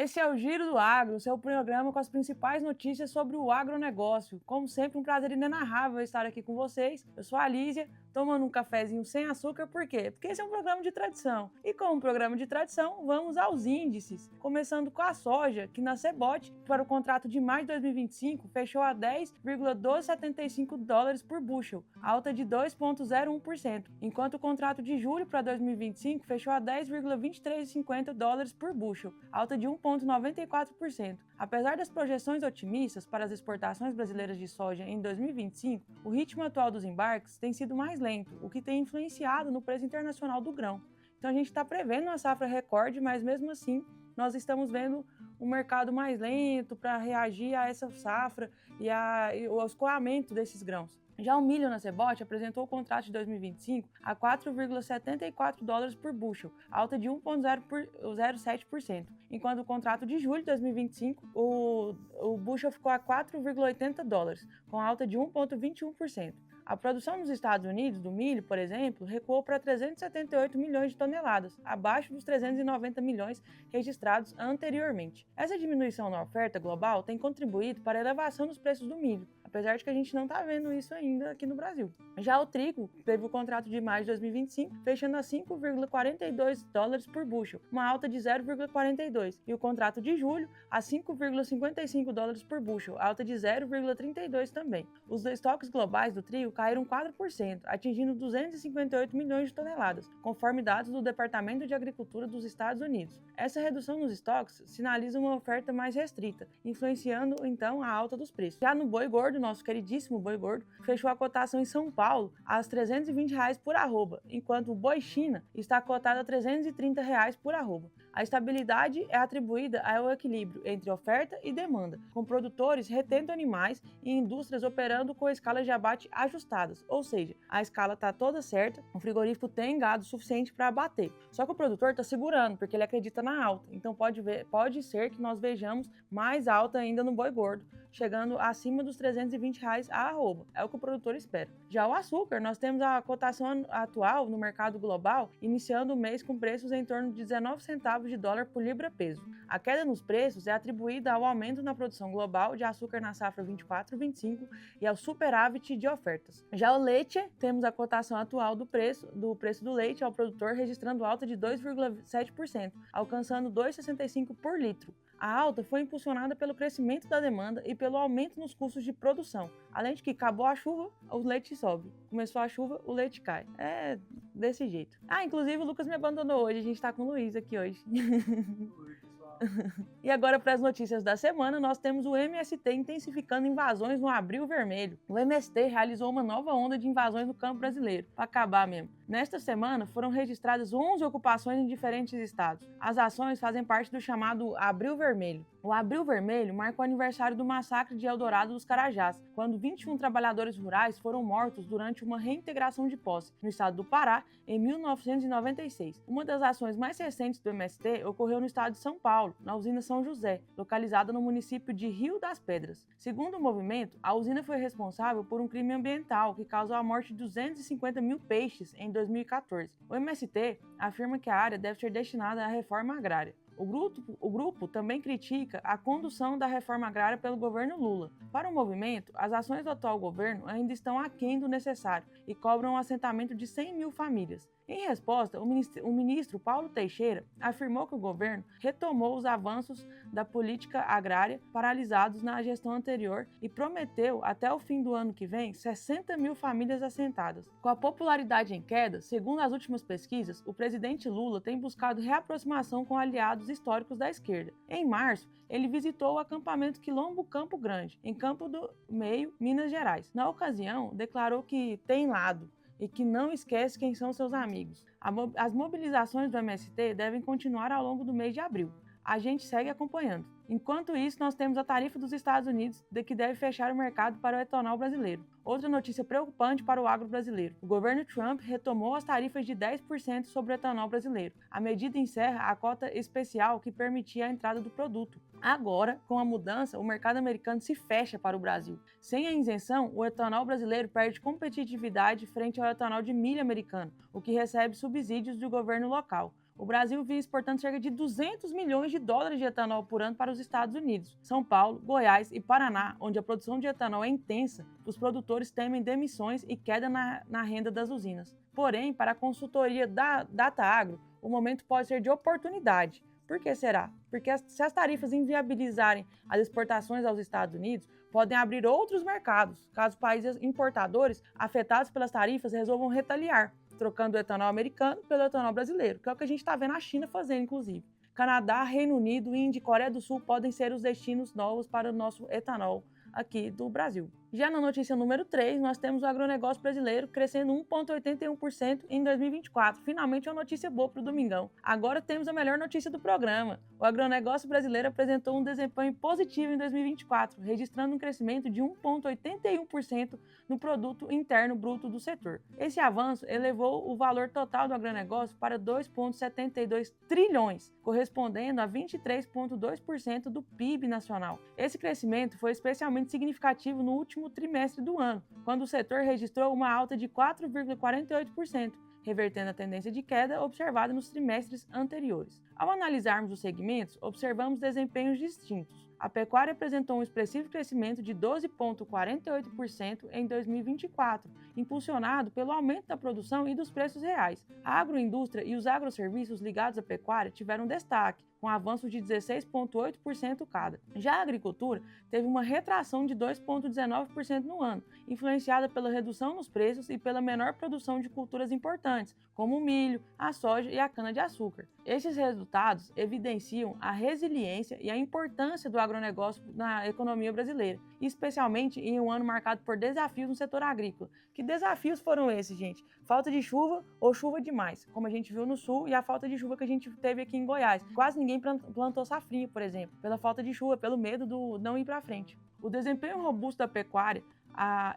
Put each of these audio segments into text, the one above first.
Esse é o Giro do Agro, seu programa com as principais notícias sobre o agronegócio. Como sempre, um prazer inenarrável estar aqui com vocês. Eu sou a Lísia, tomando um cafezinho sem açúcar, por quê? Porque esse é um programa de tradição. E como programa de tradição, vamos aos índices. Começando com a soja, que na CBOT, para o contrato de maio de 2025, fechou a $10,1275 por bushel, alta de 2,01%, enquanto o contrato de julho para 2025 fechou a $10,2350 por bushel, alta de 1,94%. Apesar das projeções otimistas para as exportações brasileiras de soja em 2025, o ritmo atual dos embarques tem sido mais lento, o que tem influenciado no preço internacional do grão. Então a gente está prevendo uma safra recorde, mas mesmo assim nós estamos vendo um mercado mais lento para reagir a essa safra e ao escoamento desses grãos. Já o milho na CBOT apresentou o contrato de 2025 a $4,74 por bushel, alta de 1,07%, enquanto o contrato de julho de 2025 o bushel ficou a $4,80, com alta de 1,21%. A produção nos Estados Unidos do milho, por exemplo, recuou para 378 milhões de toneladas, abaixo dos 390 milhões registrados anteriormente. Essa diminuição na oferta global tem contribuído para a elevação dos preços do milho, apesar de que a gente não está vendo isso ainda aqui no Brasil. Já o trigo teve o contrato de maio de 2025 fechando a $5,42 por bushel, uma alta de 0,42, e o contrato de julho a $5,55 por bushel, alta de 0,32 também. Os estoques globais do trigo caíram 4%, atingindo 258 milhões de toneladas, conforme dados do Departamento de Agricultura dos Estados Unidos. Essa redução nos estoques sinaliza uma oferta mais restrita, influenciando então a alta dos preços. Já no boi gordo, nosso queridíssimo boi gordo, fechou a cotação em São Paulo a R$320 por arroba, enquanto o boi China está cotado a R$330 por arroba. A estabilidade é atribuída ao equilíbrio entre oferta e demanda, com produtores retendo animais e indústrias operando com escalas de abate ajustadas, ou seja, a escala está toda certa, o frigorífico tem gado suficiente para abater. Só que o produtor está segurando, porque ele acredita na alta, então pode ser que nós vejamos mais alta ainda no boi gordo, chegando acima dos R$320 a arroba, é o que o produtor espera. Já o açúcar, nós temos a cotação atual no mercado global, iniciando o mês com preços em torno de 19 centavos de dólar por libra-peso. A queda nos preços é atribuída ao aumento na produção global de açúcar na safra 24-25 e ao superávit de ofertas. Já o leite, temos a cotação atual do preço do leite ao produtor registrando alta de 2,7%, alcançando R$2,65 por litro. A alta foi impulsionada pelo crescimento da demanda e pelo aumento nos custos de produção. Além de que acabou a chuva, o leite sobe. Começou a chuva, o leite cai. É desse jeito. Inclusive o Lucas me abandonou hoje, a gente tá com o Luiz aqui hoje. Oi, pessoal. E agora para as notícias da semana, nós temos o MST intensificando invasões no Abril Vermelho. O MST realizou uma nova onda de invasões no campo brasileiro, para acabar mesmo. Nesta semana, foram registradas 11 ocupações em diferentes estados. As ações fazem parte do chamado Abril Vermelho. O Abril Vermelho marca o aniversário do massacre de Eldorado dos Carajás, quando 21 trabalhadores rurais foram mortos durante uma reintegração de posse no estado do Pará em 1996. Uma das ações mais recentes do MST ocorreu no estado de São Paulo, na usina São José, localizada no município de Rio das Pedras. Segundo o movimento, a usina foi responsável por um crime ambiental que causou a morte de 250 mil peixes em 2014. O MST afirma que a área deve ser destinada à reforma agrária. O grupo também critica a condução da reforma agrária pelo governo Lula. Para o movimento, as ações do atual governo ainda estão aquém do necessário e cobram um assentamento de 100 mil famílias. Em resposta, o ministro Paulo Teixeira afirmou que o governo retomou os avanços da política agrária paralisados na gestão anterior e prometeu, até o fim do ano que vem, 60 mil famílias assentadas. Com a popularidade em queda, segundo as últimas pesquisas, o presidente Lula tem buscado reaproximação com aliados históricos da esquerda. Em março, ele visitou o acampamento Quilombo Campo Grande, em Campo do Meio, Minas Gerais. Na ocasião, declarou que tem lado e que não esquece quem são seus amigos. As mobilizações do MST devem continuar ao longo do mês de abril. A gente segue acompanhando. Enquanto isso, nós temos a tarifa dos Estados Unidos que deve fechar o mercado para o etanol brasileiro. Outra notícia preocupante para o agro brasileiro. O governo Trump retomou as tarifas de 10% sobre o etanol brasileiro. A medida encerra a cota especial que permitia a entrada do produto. Agora, com a mudança, o mercado americano se fecha para o Brasil. Sem a isenção, o etanol brasileiro perde competitividade frente ao etanol de milho americano, o que recebe subsídios do governo local. O Brasil vinha exportando cerca de 200 milhões de dólares de etanol por ano para os Estados Unidos. São Paulo, Goiás e Paraná, onde a produção de etanol é intensa, os produtores temem demissões e queda na renda das usinas. Porém, para a consultoria da DataAgro, o momento pode ser de oportunidade. Por que será? Porque se as tarifas inviabilizarem as exportações aos Estados Unidos, podem abrir outros mercados, caso países importadores afetados pelas tarifas resolvam retaliar, trocando o etanol americano pelo etanol brasileiro, que é o que a gente está vendo a China fazendo, inclusive. Canadá, Reino Unido, Índia e Coreia do Sul podem ser os destinos novos para o nosso etanol aqui do Brasil. Já na notícia número 3, nós temos o agronegócio brasileiro crescendo 1,81% em 2024. Finalmente uma notícia boa para o domingão. Agora temos a melhor notícia do programa. O agronegócio brasileiro apresentou um desempenho positivo em 2024, registrando um crescimento de 1,81% no produto interno bruto do setor. Esse avanço elevou o valor total do agronegócio para 2,72 trilhões, correspondendo a 23,2% do PIB nacional. Esse crescimento foi especialmente significativo no último trimestre do ano, quando o setor registrou uma alta de 4,48%, revertendo a tendência de queda observada nos trimestres anteriores. Ao analisarmos os segmentos, observamos desempenhos distintos. A pecuária apresentou um expressivo crescimento de 12,48% em 2024, impulsionado pelo aumento da produção e dos preços reais. A agroindústria e os agroserviços ligados à pecuária tiveram destaque, com avanço de 16,8% cada. Já a agricultura teve uma retração de 2,19% no ano, influenciada pela redução nos preços e pela menor produção de culturas importantes, como o milho, a soja e a cana-de-açúcar. Estes resultados evidenciam a resiliência e a importância do agronegócio na economia brasileira, especialmente em um ano marcado por desafios no setor agrícola. Que desafios foram esses, gente? Falta de chuva ou chuva demais, como a gente viu no sul, e a falta de chuva que a gente teve aqui em Goiás. Quase ninguém plantou safrinha, por exemplo, pela falta de chuva, pelo medo do não ir para frente. O desempenho robusto da pecuária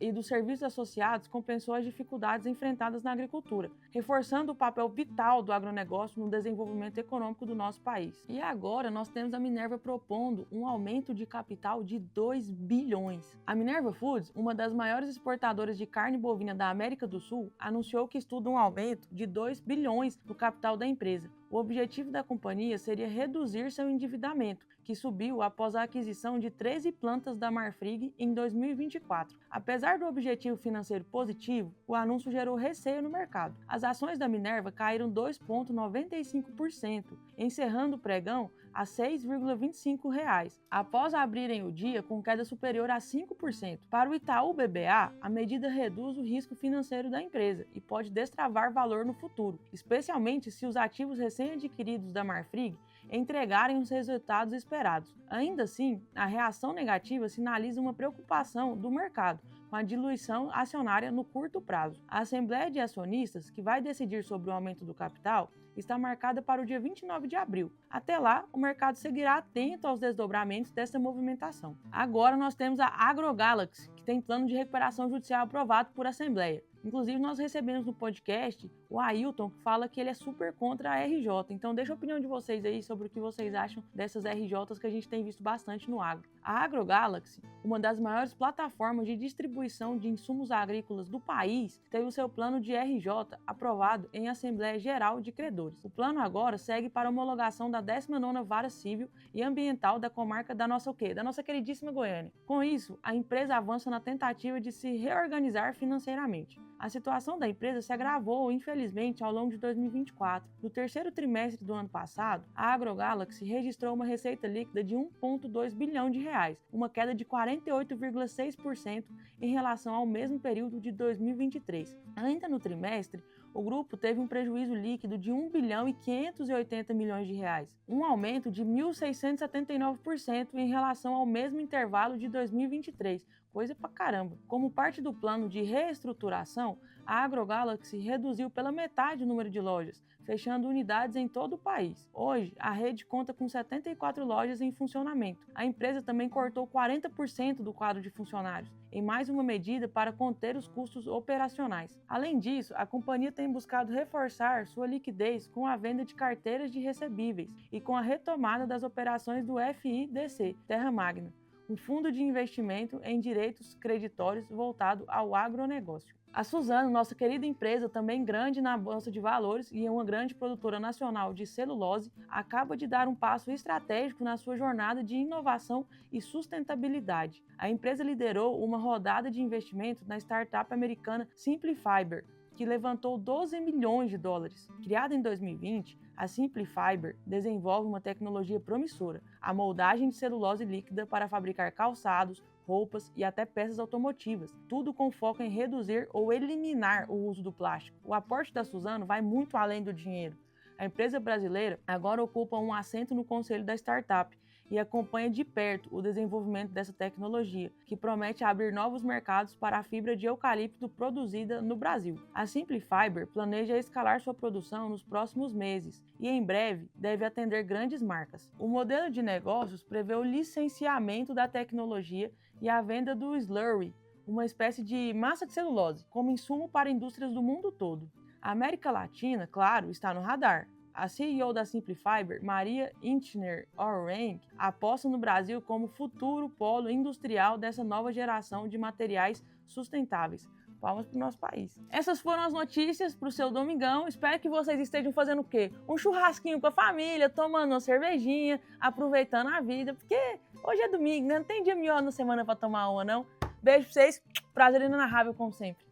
e dos serviços associados compensou as dificuldades enfrentadas na agricultura, reforçando o papel vital do agronegócio no desenvolvimento econômico do nosso país. E agora nós temos a Minerva propondo um aumento de capital de 2 bilhões. A Minerva Foods, uma das maiores exportadoras de carne bovina da América do Sul, anunciou que estuda um aumento de 2 bilhões no capital da empresa. O objetivo da companhia seria reduzir seu endividamento, que subiu após a aquisição de 13 plantas da Marfrig em 2024. Apesar do objetivo financeiro positivo, o anúncio gerou receio no mercado. As ações da Minerva caíram 2,95%, encerrando o pregão a R$ 6,25, após abrirem o dia com queda superior a 5%. Para o Itaú BBA, a medida reduz o risco financeiro da empresa e pode destravar valor no futuro, especialmente se os ativos recém-adquiridos da Marfrig entregarem os resultados esperados. Ainda assim, a reação negativa sinaliza uma preocupação do mercado com a diluição acionária no curto prazo. A Assembleia de Acionistas, que vai decidir sobre o aumento do capital, está marcada para o dia 29 de abril. Até lá, o mercado seguirá atento aos desdobramentos dessa movimentação. Agora nós temos a AgroGalaxy, que tem plano de recuperação judicial aprovado por Assembleia. Inclusive, nós recebemos no podcast o Ailton, que fala que ele é super contra a RJ. Então, deixa a opinião de vocês aí sobre o que vocês acham dessas RJs que a gente tem visto bastante no agro. A AgroGalaxy, uma das maiores plataformas de distribuição de insumos agrícolas do país, teve o seu plano de RJ aprovado em Assembleia Geral de Credores. O plano agora segue para a homologação da 19ª Vara Civil e Ambiental da comarca da nossa queridíssima Goiânia. Com isso, a empresa avança na tentativa de se reorganizar financeiramente. A situação da empresa se agravou, infelizmente, ao longo de 2024. No terceiro trimestre do ano passado, a AgroGalaxy registrou uma receita líquida de 1,2 bilhão de reais, uma queda de 48,6% em relação ao mesmo período de 2023. Ainda no trimestre, o grupo teve um prejuízo líquido de 1 bilhão e 580 milhões de reais, um aumento de 1.679% em relação ao mesmo intervalo de 2023, coisa pra caramba. Como parte do plano de reestruturação, a AgroGalaxy reduziu pela metade o número de lojas, fechando unidades em todo o país. Hoje, a rede conta com 74 lojas em funcionamento. A empresa também cortou 40% do quadro de funcionários, em mais uma medida para conter os custos operacionais. Além disso, a companhia tem buscado reforçar sua liquidez com a venda de carteiras de recebíveis e com a retomada das operações do FIDC, Terra Magna. um fundo de investimento em direitos creditórios voltado ao agronegócio. A Suzano, nossa querida empresa, também grande na bolsa de valores e uma grande produtora nacional de celulose, acaba de dar um passo estratégico na sua jornada de inovação e sustentabilidade. A empresa liderou uma rodada de investimento na startup americana Simply Fiber, que levantou 12 milhões de dólares. Criada em 2020, a Simply Fiber desenvolve uma tecnologia promissora, a moldagem de celulose líquida para fabricar calçados, roupas e até peças automotivas, tudo com foco em reduzir ou eliminar o uso do plástico. O aporte da Suzano vai muito além do dinheiro. A empresa brasileira agora ocupa um assento no conselho da startup e acompanha de perto o desenvolvimento dessa tecnologia, que promete abrir novos mercados para a fibra de eucalipto produzida no Brasil. A Simply Fiber planeja escalar sua produção nos próximos meses e, em breve, deve atender grandes marcas. O modelo de negócios prevê o licenciamento da tecnologia e a venda do slurry, uma espécie de massa de celulose, como insumo para indústrias do mundo todo. A América Latina, claro, está no radar. A CEO da Simply Fiber, Maria Inchner-Orang, aposta no Brasil como futuro polo industrial dessa nova geração de materiais sustentáveis. Palmas para o nosso país. Essas foram as notícias para o seu domingão. Espero que vocês estejam fazendo o quê? Um churrasquinho com a família, tomando uma cervejinha, aproveitando a vida, porque hoje é domingo, né? Não tem dia melhor na semana para tomar uma, não. Beijo para vocês. Prazer inenarrável, como sempre.